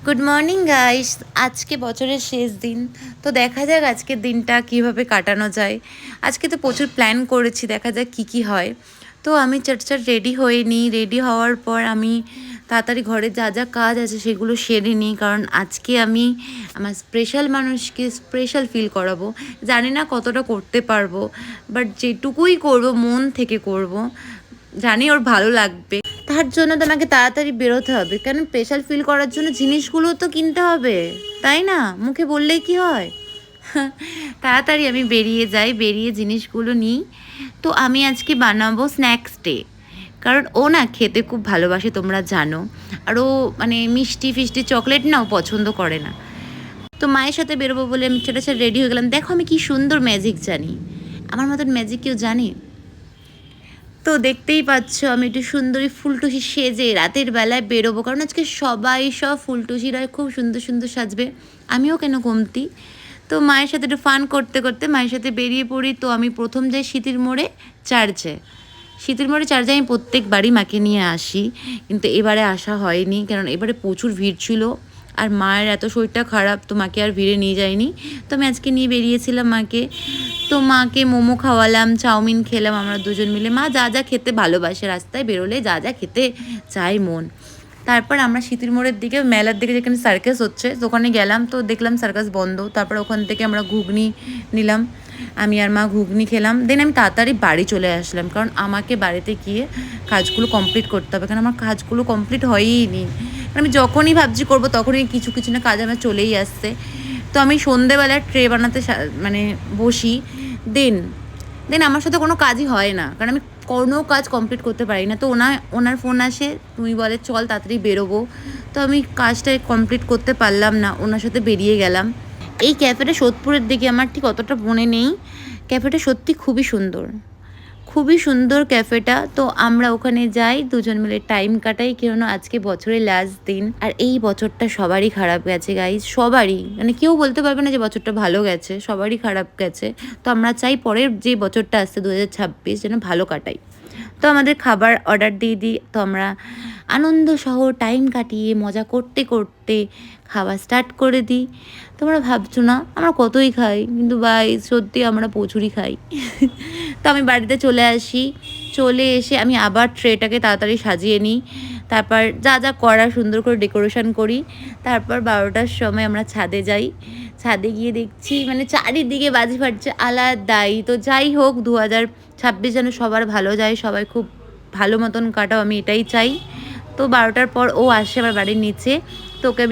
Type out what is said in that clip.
Good morning guys. আজকে বছরের শেষ দিন, তো দেখা যাক আজকের দিনটা কিভাবে কাটানো যায়। আজকে তো প্রচুর প্ল্যান করেছি, দেখা যাক কি কি হয়। তো আমি চটচট রেডি হয়ে নিই। রেডি হওয়ার পর আমি তাড়াতাড়ি ঘরে যা যা কাজ আছে সেগুলো সেরে নিই, কারণ আজকে আমি আমার স্পেশাল মানুষকে স্পেশাল ফিল করাবো। জানি না কতটা করতে পারবো, বাট যেটুকুই করব মন থেকে করব, জানি ওর ভালো লাগবে। তার জন্য তো আমাকে তাড়াতাড়ি বেরোতে হবে, কারণ স্পেশাল ফিল করার জন্য জিনিসগুলো তো কিনতে হবে, তাই না? মুখে বললেই কি হয়। তাড়াতাড়ি আমি বেরিয়ে যাই, বেরিয়ে জিনিসগুলো নিই। তো আমি আজকে বানাবো স্ন্যাক্স ডে, কারণ ও না খেতে খুব ভালোবাসে, তোমরা জানো। আর ও মানে মিষ্টি ফিষ্টি চকলেট না ও পছন্দ করে না। তো মায়ের সাথে বেরোবো বলে আমি ছোটো ছোটো রেডি হয়ে গেলাম। দেখো আমি কি সুন্দর ম্যাজিক জানি, আমার মতন ম্যাজিক কেউ জানে? তো দেখতেই পাচ্ছ আমি একটু সুন্দরী ফুলটুসি সেজে রাতের বেলায় বেরোবো, কারণ আজকে সবাই সব ফুলটুসিরা খুব সুন্দর সুন্দর সাজবে, আমিও কেন কমতি। তো মায়ের সাথে একটু ফান করতে করতে মায়ের সাথে বেরিয়ে পড়ি। তো আমি প্রথম যাই সিঁথির মোড়ে চার্চে। সিঁথির মোড়ে চার্চে আমি প্রত্যেকবারই মাকে নিয়ে আসি, কিন্তু এবারে আসা হয়নি, কারণ এবারে প্রচুর ভিড় ছিল। আর মায়ের এত শরীরটা খারাপ, তো মাকে আর ভিড়ে নিয়ে যায়নি। তো আমি আজকে নিয়ে বেরিয়েছিলাম মাকে। তো মাকে মোমো খাওয়ালাম, চাউমিন খেলাম আমরা দুজন মিলে। মা যা যা খেতে ভালোবাসে, রাস্তায় বেরোলে যা যা খেতে চায় মন। তারপর আমরা সিঁথির মোড়ের দিকে মেলার দিকে, যেখানে সার্কাস হচ্ছে ওখানে গেলাম। তো দেখলাম সার্কাস বন্ধ। তারপর ওখান থেকে আমরা ঘুগনি নিলাম, আমি আর মা ঘুগনি খেলাম। দেন আমি তাড়াতাড়ি বাড়ি চলে আসলাম, কারণ আমাকে বাড়িতে গিয়ে কাজগুলো কমপ্লিট করতে হবে, কারণ আমার কাজগুলো কমপ্লিট হয়ই নি। আমি যখনই ভাবছি করবো তখনই কিছু কিছু না কাজ আমার চলেই আসছে। তো আমি সন্ধেবেলায় ট্রে বানাতে মানে বসি। দেন দেন আমার সাথে কোনো কাজই হয় না, কারণ আমি কোনো কাজ কমপ্লিট করতে পারি না। তো ওনার ফোন আসে, তুমি বলে চল তাড়াতাড়ি বেরোবো। তো আমি কাজটা কমপ্লিট করতে পারলাম না, ওনার সাথে বেরিয়ে গেলাম। এই ক্যাফেটা সোদপুরের দিকে, আমার ঠিক অতটা মনে নেই। ক্যাফেটা সত্যি খুবই সুন্দর, খুবই সুন্দর ক্যাফেটা। তো আমরা ওখানে যাই, দুজন মিলে টাইম কাটাই, কেন আজকে বছরের লাস্ট দিন। আর এই বছরটা সবারই খারাপ গেছে গাইজ, সবারই, মানে কেউ বলতে পারবে না যে বছরটা ভালো গেছে, সবারই খারাপ গেছে। তো আমরা চাই পরের যে বছরটা আসছে 2026 যেন ভালো কাটাই। তো আমাদের খাবার অর্ডার দিয়ে দিই। তো আমরা আনন্দ সহ টাইম কাটিয়ে মজা করতে করতে খাওয়া স্টার্ট করে দিই। তোমরা ভাবছো না আমরা কতই খাই, কিন্তু ভাই সত্যি আমরা প্রচুরই খাই। তো আমি বাড়িতে চলে আসি, চলে এসে আমি আবার ট্রেটাকে তাড়াতাড়ি সাজিয়ে নিই। তারপর যা যা করা সুন্দর করে ডেকোরেশন করি। তারপর 12টার সময় আমরা ছাদে যাই। ছাদে গিয়ে দেখছি মানে চারিদিকে বাজি ফাটছে আলাদাই। তো যাই হোক 2026 যেন সবার ভালো যায়, সবাই খুব ভালো মতন কাটাও, আমি এটাই চাই। তো 12টার পর ও আসে আমার বাড়ির নিচে। তো ওকে